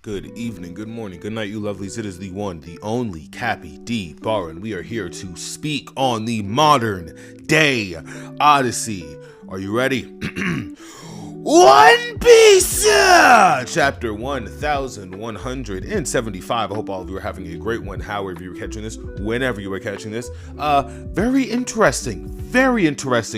Good evening, good morning, good night, you lovelies. It is the one, the only Cappy D Bar, and we are here to speak on the modern day Odyssey. Are you ready? One Piece! Chapter 1175. I hope all of you are having a great one, however you were catching this, whenever you were catching this. Very interesting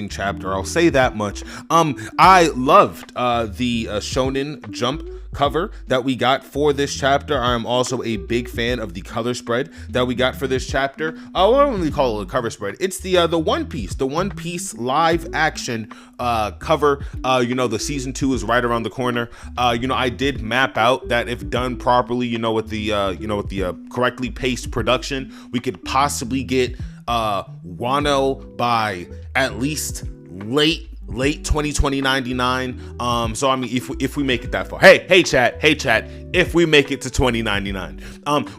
chapter, I'll say that much. I loved the Shonen Jump cover that we got for this chapter. I'm also a big fan of the color spread that we got for this chapter. I don't really call it a cover spread. It's the One Piece live action cover. The season 2 is right around the corner. I did map out that if done properly, with the correctly paced production, we could possibly get Wano by at least late 2099. So I mean, if we make it that far, hey chat, if we make it to 2099,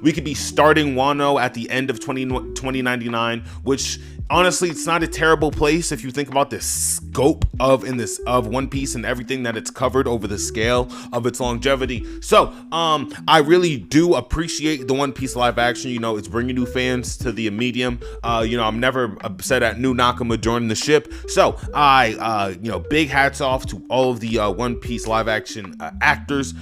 we could be starting Wano at the end of 2099, which honestly, it's not a terrible place if you think about the scope of One Piece and everything that it's covered over the scale of its longevity. So I really do appreciate the One Piece live action. It's bringing new fans to the medium. I'm never upset at new Nakama joining the ship. So I big hats off to all of the One Piece live action actors.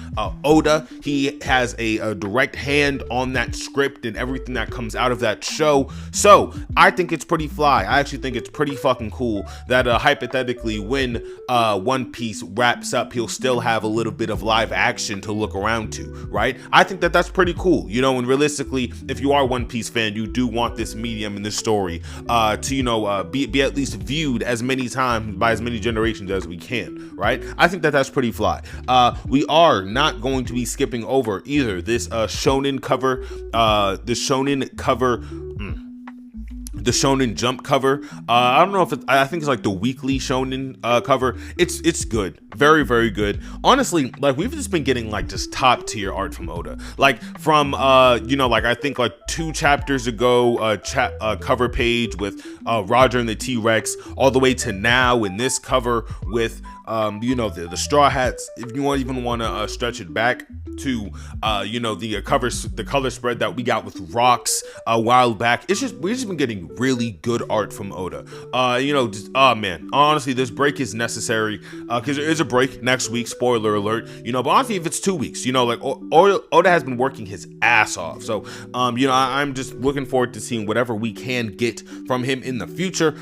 Oda, he has a direct hand on that script and everything that comes out of that show. So I think it's pretty fly. I actually think it's pretty fucking cool that hypothetically when One Piece wraps up, he'll still have a little bit of live action to look around to, right? I think that that's pretty cool, and realistically, if you are a One Piece fan, you do want this medium and this story to be at least viewed as many times by as many generations as we can, right? I think that that's pretty fly. We are not going to be skipping over either this shonen cover, the Shonen Jump cover. I don't know if I think it's like the weekly Shonen cover. It's good, very, very good. Honestly, like we've just been getting like just top tier art from Oda. Like from I think like 2 chapters ago, cover page with Roger and the T-Rex, all the way to now in this cover with the Straw Hats. If you even want to stretch it back to the color spread that we got with Rocks a while back. We've just been getting really good art from Oda. Man, honestly, this break is necessary because there is a break next week, spoiler alert, but honestly, if it's 2 weeks, Oda has been working his ass off. So I'm just looking forward to seeing whatever we can get from him in the future.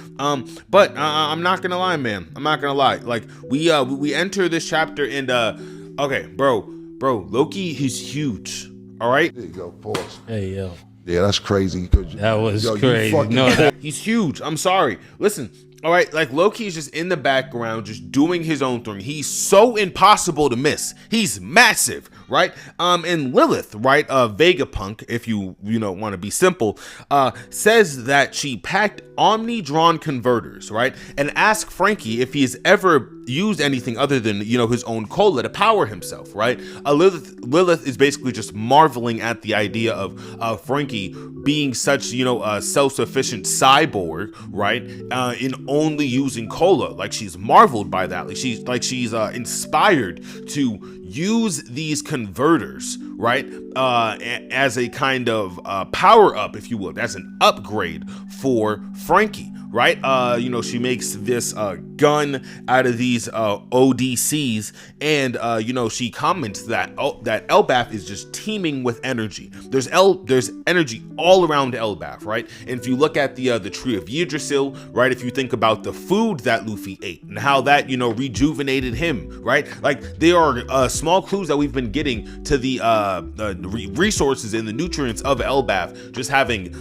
But I'm not gonna lie, man, like we enter this chapter and okay, bro, Loki, he's huge. All right. There you go. Pause. Hey, yo. Yeah, that's crazy. That was crazy. He's huge. I'm sorry. Listen. All right, like Loki is just in the background, just doing his own thing. He's so impossible to miss. He's massive, right? And Lilith, right? Vega Punk, if you want to be simple, says that she packed Omni-drawn converters, right? And asked Frankie if he's ever used anything other than his own cola to power himself, right? Lilith is basically just marveling at the idea of Frankie being such a self-sufficient cyborg, right? In only using cola. Like she's marveled by that. Like she's inspired to use these converters, right? As a kind of power up, if you will, as an upgrade for Frankie. Right, she makes this gun out of these ODCs, and she comments that that Elbaf is just teeming with energy. There's energy all around Elbaf, right? And if you look at the tree of Yggdrasil, right? If you think about the food that Luffy ate and how that rejuvenated him, right? Like there are small clues that we've been getting to the resources and the nutrients of Elbaf just having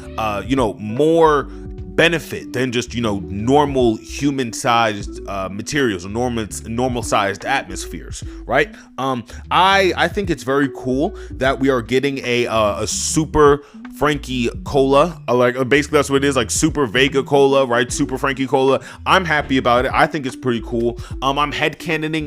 more benefit than just normal human sized materials or normal sized atmospheres, right? I think it's very cool that we are getting a super Frankie Cola. Like basically that's what it is, like Super Vega Cola, right? Super Frankie Cola. I'm happy about it. I think it's pretty cool. My headcanon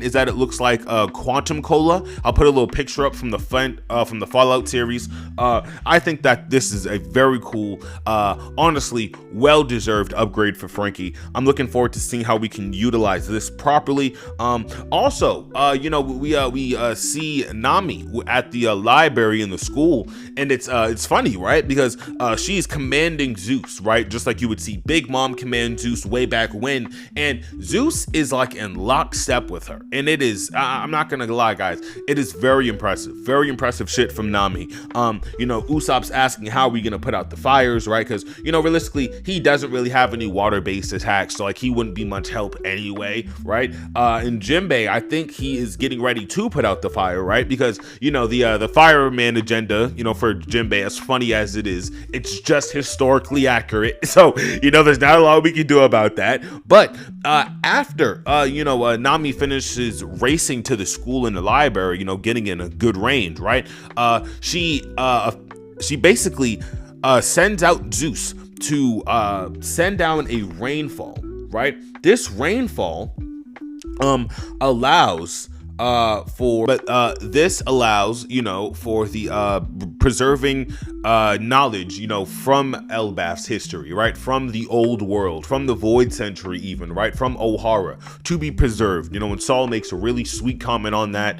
is that it looks like Quantum Cola. I'll put a little picture up from the Fallout series. I think that this is a very cool, honestly, well-deserved upgrade for Frankie. I'm looking forward to seeing how we can utilize this properly. Also, we see Nami at the library in the school, and it's funny, right? Because she's commanding Zeus, right? Just like you would see Big Mom command Zeus way back when, and Zeus is like in lockstep with her, and it is, I'm not gonna lie, guys, it is very impressive shit from Nami. Usopp's asking how are we gonna put out the fires, right? Because realistically, he doesn't really have any water-based attacks, so like he wouldn't be much help anyway, right? And Jinbei, I think he is getting ready to put out the fire, right? Because the fireman agenda, for Jinbei, as funny as it is, it's just historically accurate. So there's not a lot we can do about that. But after Nami finishes racing to the school and the library, getting in a good range, right? She basically sends out Zeus to send down a rainfall, right? This rainfall allows for the preserving knowledge, from Elbaf's history, right? From the old world, from the Void Century even, right? From Ohara to be preserved. When Saul makes a really sweet comment on that,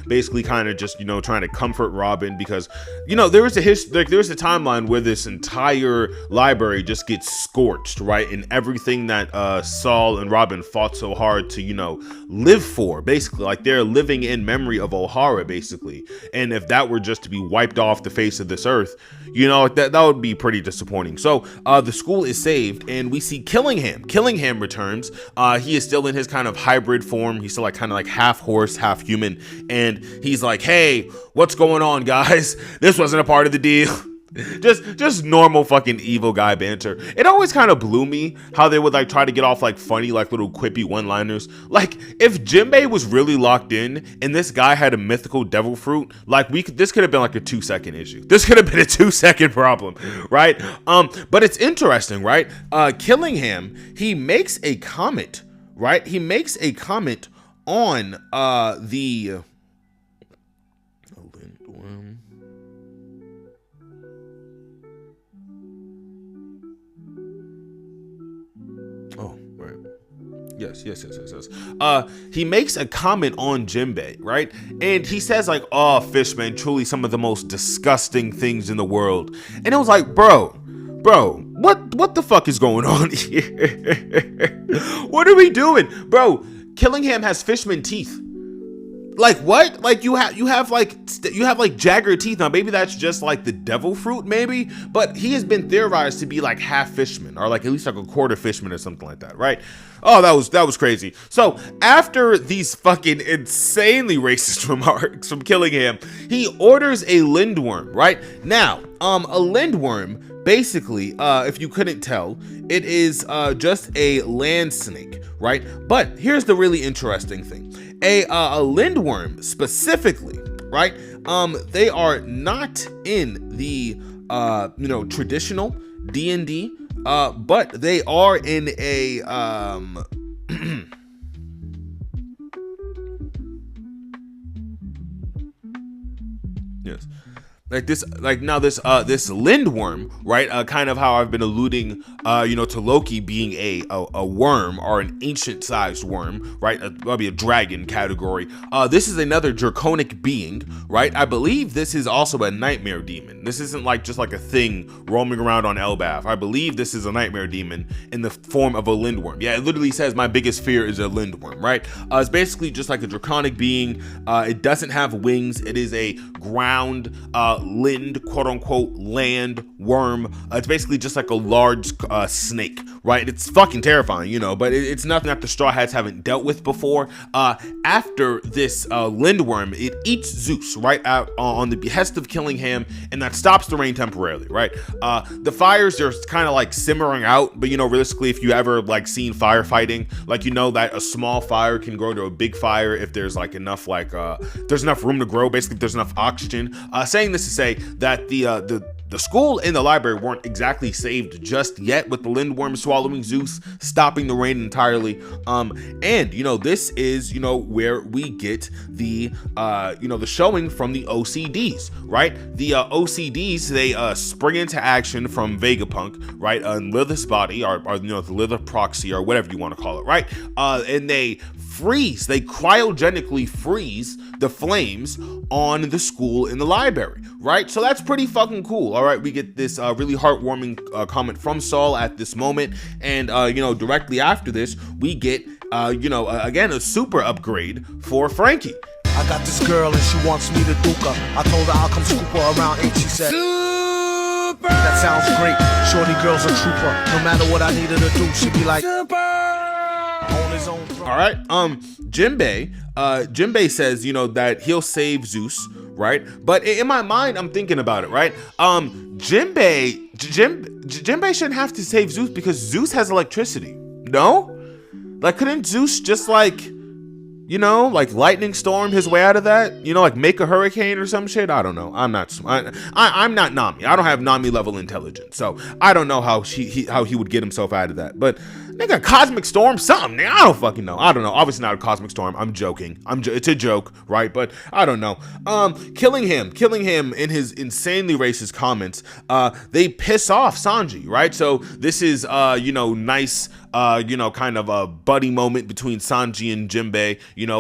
basically kind of just, trying to comfort Robin because, there is a timeline where this entire library just gets scorched, right? And everything that Saul and Robin fought so hard to, live for, basically, like they're living in memory of Ohara, basically. And if that were just to be wiped off the face of this earth, that would be pretty disappointing. So the school is saved, and we see Killingham. Killingham returns. He is still in his kind of hybrid form. He's still kind of half horse, half human. And he's like, hey, what's going on, guys? This wasn't a part of the deal. just normal fucking evil guy banter. It always kind of blew me how they would try to get off funny little quippy one-liners. If Jinbei was really locked in and this guy had a mythical devil fruit, this could have been a 2-second issue. This could have been a 2-second problem, right? But it's interesting, right? Killingham, he makes a comment, right? He makes a comment on the Yes. He makes a comment on Jinbei, right? And he says oh, Fishman, truly some of the most disgusting things in the world. And it was bro, what the fuck is going on here? What are we doing? Bro, Killingham has Fishman teeth. What? You have Jagger teeth. Now maybe that's just the devil fruit, maybe, but he has been theorized to be half Fishman, or at least a quarter Fishman or something like that, right? Oh, that was crazy. So after these fucking insanely racist remarks from Killingham, he orders a lindworm, right? Now, a lindworm, basically, if you couldn't tell, it is just a land snake, right? But here's the really interesting thing. A lindworm specifically, right? They are not in the traditional D&D, but they are in a yes. This lindworm, right? Kind of how I've been alluding, to Loki being a worm, or an ancient sized worm, right? That'll be a dragon category. This is another draconic being, right? I believe this is also a nightmare demon. This isn't just a thing roaming around on Elbaf. I believe this is a nightmare demon in the form of a lindworm. Yeah, it literally says my biggest fear is a lindworm, right? It's basically just a draconic being. It doesn't have wings. It is a ground lind, quote unquote, land worm. It's basically just a large snake, right? It's fucking terrifying, but it's nothing that the Straw Hats haven't dealt with before. After this lindworm, it eats Zeus, right, out on the behest of Killingham, and that stops the rain temporarily, right? The fires are kind of simmering out, but realistically, if you ever seen firefighting, that a small fire can grow to a big fire if there's enough there's enough room to grow, basically if there's enough oxygen. Saying the is to say that the school and the library weren't exactly saved just yet, with the Lindworm swallowing Zeus, stopping the rain entirely. And this is where we get the the showing from the OCDs, right? The OCDs, they spring into action from Vegapunk, right? On Lilith's body, or the Lilith proxy, or whatever you want to call it, right? And they cryogenically freeze the flames on the school in the library, right? So that's pretty fucking cool. All right, we get this really heartwarming comment from Saul at this moment, and directly after this, we get again a super upgrade for Frankie. I got this girl and she wants me to duke her. I told her I'll come scoop her around 8. She said, super! That sounds great. Shorty girl's a trooper. No matter what I need her to do, she be like, super! On his own throne. All right, Jinbei says, that he'll save Zeus, right? But in my mind, I'm thinking about it, right? Jinbei shouldn't have to save Zeus because Zeus has electricity. No? Like, couldn't Zeus just like lightning storm his way out of that? Like make a hurricane or some shit? I don't know. I'm not Nami. I don't have Nami level intelligence, so I don't know how he would get himself out of that. But nigga, cosmic storm, something. Nigga, I don't fucking know. I don't know. Obviously not a cosmic storm. I'm joking. It's a joke, right? But I don't know. Killing him in his insanely racist comments. They piss off Sanji, right? So this is nice. Kind of a buddy moment between Sanji and Jinbei,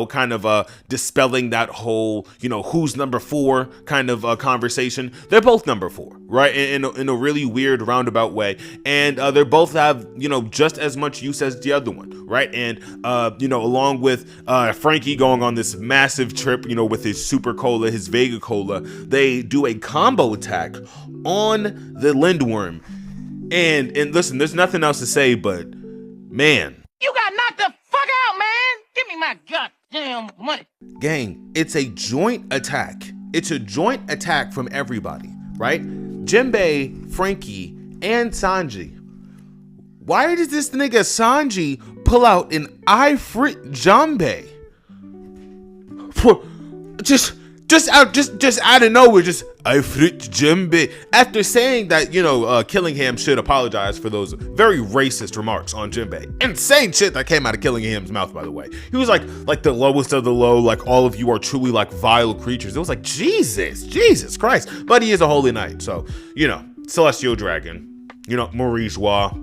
kind of dispelling that whole, who's number 4 kind of conversation. They're both number 4, right? In a really weird roundabout way. And they both have, just as much use as the other one, right? And, along with Frankie going on this massive trip, with his Super Cola, his Vega Cola, they do a combo attack on the Lindworm. And listen, there's nothing else to say, but man, you got knocked the fuck out, man. Give me my goddamn money. Gang, it's a joint attack. It's a joint attack from everybody, right? Jinbei, Frankie, and Sanji. Why does this nigga Sanji pull out an Ifrit Jinbei? Just out of nowhere, just Ifrit Jinbei. After saying that, Killingham should apologize for those very racist remarks on Jinbei. Insane shit that came out of Killingham's mouth, by the way. He was like the lowest of the low, like all of you are truly like vile creatures. It was like, Jesus Christ. But he is a holy knight, so, Celestial Dragon, Maurice Wa.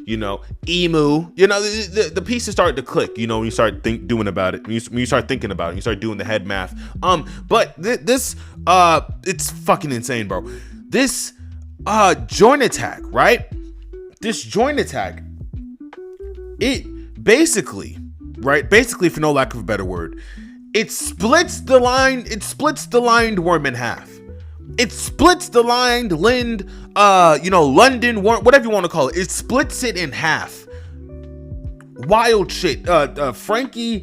Emu, the pieces start to click, when you start doing about it, when you start thinking about it, you start doing the head math. But this, it's fucking insane, bro. This, joint attack, right? This joint attack, it basically, for no lack of a better word, it splits the Lindworm in half. It splits the London, whatever you want to call it. It splits it in half. Wild shit. Frankie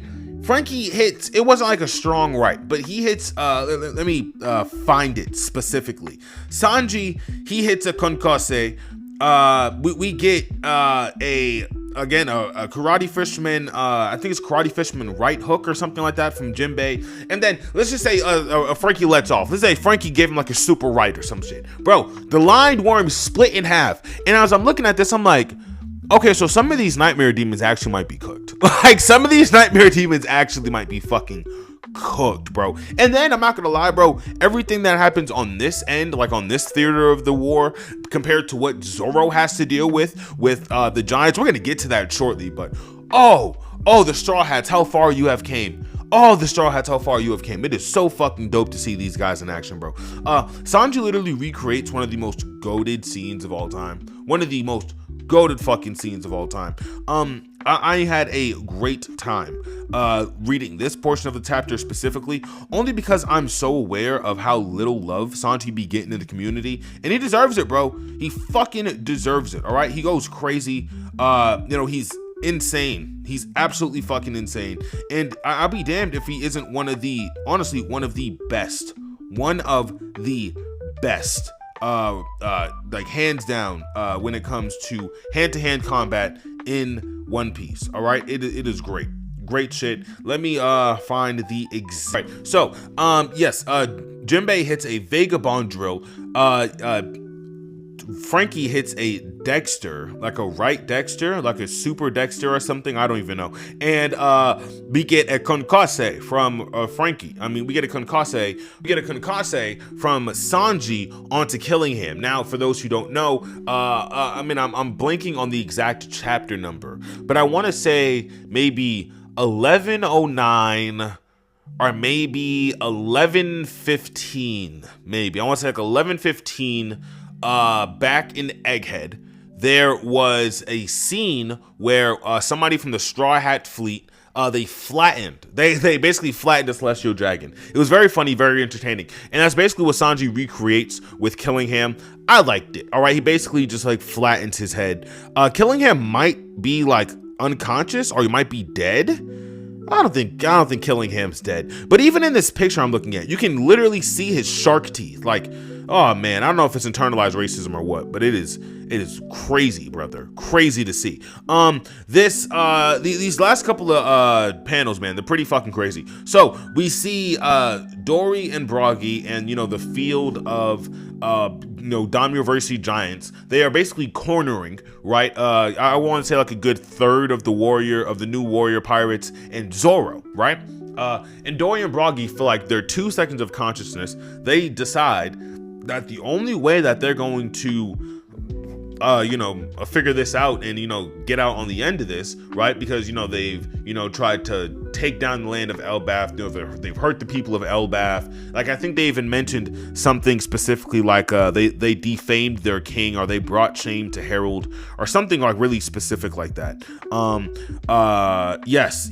hits, it wasn't like a strong right, but he hits, let me find it specifically. Sanji, he hits a concusse. We get a karate fisherman, I think it's karate fisherman right hook or something like that from Jinbei. And then let's just say Frankie lets off. Let's say Frankie gave him like a super right or some shit. Bro, the Lindworm split in half. And as I'm looking at this, I'm like, okay, so some of these nightmare demons actually might be cooked. Like some of these nightmare demons actually might be fucking cooked, bro. And then I'm not gonna lie, bro, everything that happens on this end, like on this theater of the war, compared to what Zoro has to deal with the Giants, we're gonna get to that shortly. But the Straw Hats, how far you have came. The Straw Hats, how far you have came. It is so fucking dope to see these guys in action, bro. Sanji literally recreates one of the most goated scenes of all time. One of the most goated fucking scenes of all time. I had a great time reading this portion of the chapter specifically, only because I'm so aware of how little love Sanji be getting in the community, and he deserves it, bro. He fucking deserves it. All right, he goes crazy. He's insane. He's absolutely fucking insane, and I'll be damned if he isn't one of the best. Like hands down, when it comes to hand-to-hand combat in One Piece. All right, it is great. great shit. Let me find the exact. Right. So yes, Jinbei hits a Vagabond drill. Frankie hits a Dexter, like a right Dexter, like a super Dexter or something. I don't even know. And we get a Konkasse from Frankie. I mean, we get a Konkasse from Sanji onto Killingham. Now, for those who don't know, I mean, I'm blanking on the exact chapter number, but I want to say maybe 1109. Or maybe 1115. Maybe I want to say like 1115. Back in Egghead, there was a scene where somebody from the Straw Hat Fleet, they basically flattened the Celestial Dragon. It was very funny, very entertaining, and that's basically what Sanji recreates with Killingham. I liked it. All right, he basically just like flattens his head. Killingham might be like unconscious, or he might be dead. I don't think Killingham's dead. But even in this picture I'm looking at, you can literally see his shark teeth. Like, oh man, I don't know if it's internalized racism or what, but it is crazy, brother. Crazy to see. These last couple of panels, man, they're pretty fucking crazy. So we see Dory and Broggy and the field of Daimyoverse giants. They are basically cornering, right? I want to say like a good third of the new warrior pirates and Zoro, right? And Dory and Broggy feel like they're 2 seconds of consciousness. They decide that the only way that they're going to figure this out and get out on the end of this, right? Because they've tried to take down the land of Elbaf. They've hurt the people of Elbaf. Like, I think they even mentioned something specifically like they defamed their king, or they brought shame to Herald, or something like really specific like that. Yes.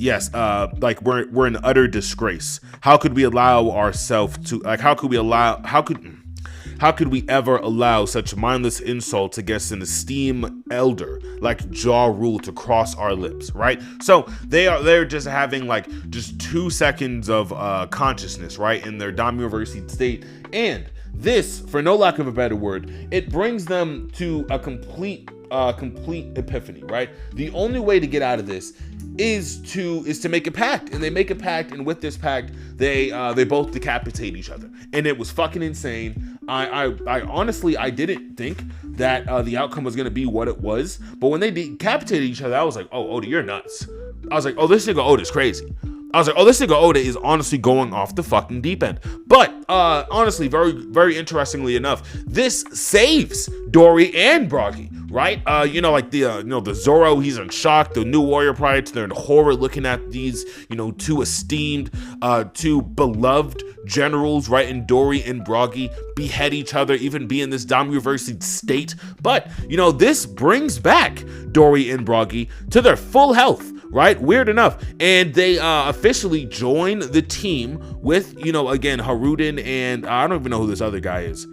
Like we're in utter disgrace. How could we allow ourselves to how could we ever allow such mindless insults against an esteemed elder like Ja Rule to cross our lips, right? So they're just having like just 2 seconds of consciousness, right, in their Daimyoverse state, and this, for no lack of a better word, it brings them to a complete epiphany, right? The only way to get out of this is to make a pact, and they make a pact, and with this pact, they both decapitate each other, and it was fucking insane. I honestly, I didn't think that the outcome was gonna be what it was, but when they decapitated each other, I was like, oh, Oda, you're nuts. I was like, oh, this nigga Oda's crazy. I was like, oh, this nigga Oda is honestly going off the fucking deep end. But honestly, very, very interestingly enough, this saves Dory and Broggy, right? Like the Zoro, he's in shock. The new warrior pirates, they're in horror looking at these, two esteemed, two beloved generals, right? And Dory and Broggy behead each other, even be in this Daimyoverse state. But, this brings back Dory and Broggy to their full health, right? Weird enough. And they officially join the team with, again, Haruden, and I don't even know who this other guy is.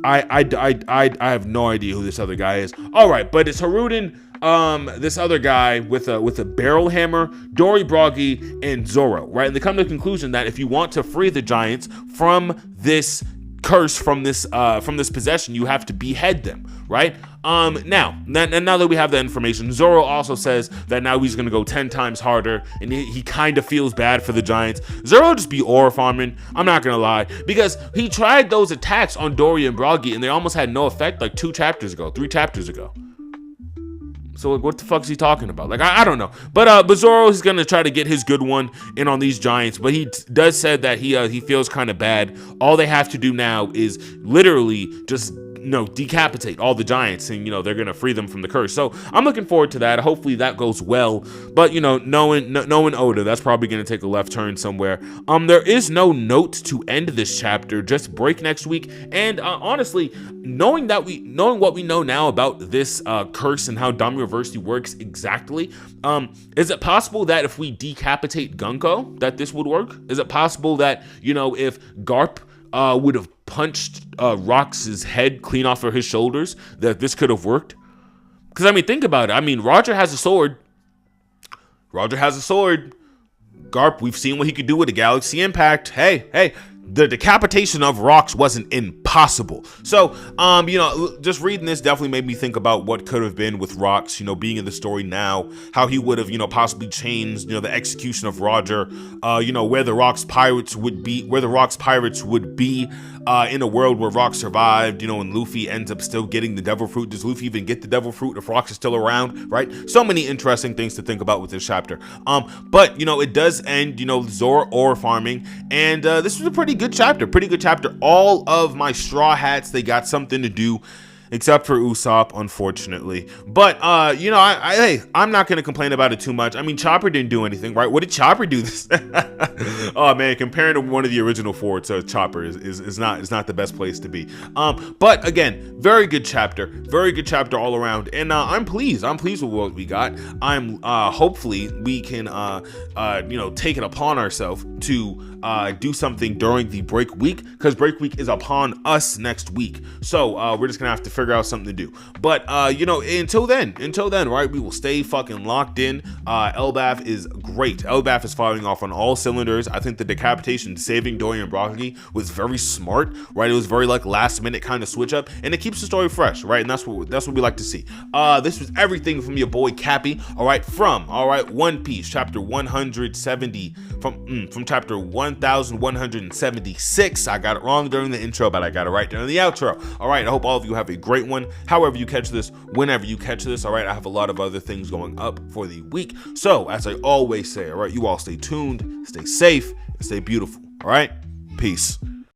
I have no idea who this other guy is. All right, but it's Haruden, this other guy with a barrel hammer, Dory, Broggy, and Zoro, right? And they come to the conclusion that if you want to free the giants from this curse, from this possession, you have to behead them, right? Now that we have that information, Zoro also says that now he's gonna go 10 times harder, and he kind of feels bad for the giants. Zoro just be ore farming, I'm not gonna lie, because he tried those attacks on Dory and Broggy, and they almost had no effect like 3 chapters ago. So like, what the fuck is he talking about? Like, I don't know. But Zoro is gonna try to get his good one in on these giants. But he does say that he feels kind of bad. All they have to do now is literally just decapitate all the giants, and they're gonna free them from the curse. So I'm looking forward to that. Hopefully that goes well. But knowing Oda, that's probably gonna take a left turn somewhere. There is no note to end this chapter, just break next week. And honestly, knowing what we know now about this curse and how Daimyoverse works exactly, is it possible that if we decapitate Gunko, that this would work? Is it possible that if Garp would have punched Rox's head clean off of his shoulders, that this could have worked? Because think about it. Roger has a sword. Garp, we've seen what he could do with a Galaxy Impact. Hey, the decapitation of Rocks wasn't impossible. So, you know, just reading this definitely made me think about what could have been with Rocks, you know, being in the story now, how he would have, you know, possibly changed, you know, the execution of Roger, you know, where the Rocks pirates would be, in a world where Rock survived, you know, and Luffy ends up still getting the devil fruit. Does Luffy even get the devil fruit if Rocks is still around, right? So many interesting things to think about with this chapter. But, you know, it does end, you know, Zoro ore farming, and this was a pretty good chapter. All of my Straw Hats, they got something to do, except for Usopp, unfortunately. But you know, hey, I'm not gonna complain about it too much. I mean, Chopper didn't do anything, right? What did Chopper do this? Oh man, comparing to one of the original four to Chopper is not the best place to be. But again, very good chapter all around, and I'm pleased with what we got. I'm hopefully we can you know, take it upon ourselves to do something during the break week, because break week is upon us next week. So we're just gonna have to figure out something to do. But you know, until then, right, we will stay fucking locked in. Elbaf is great. Elbaf is firing off on all cylinders. I think the decapitation, saving Dory and Broccoli, was very smart, right? It was very like last minute kind of switch up, and it keeps the story fresh, right? And that's what we like to see. This was everything from your boy Cappy, all right, from One Piece chapter 170, from chapter 1176. I got it wrong during the intro, but I got it right during the outro. All right, I hope all of you have a great one, however you catch this, whenever you catch this. All right, I have a lot of other things going up for the week, so as I always say, all right, you all stay tuned, stay safe, and stay beautiful. All right, peace.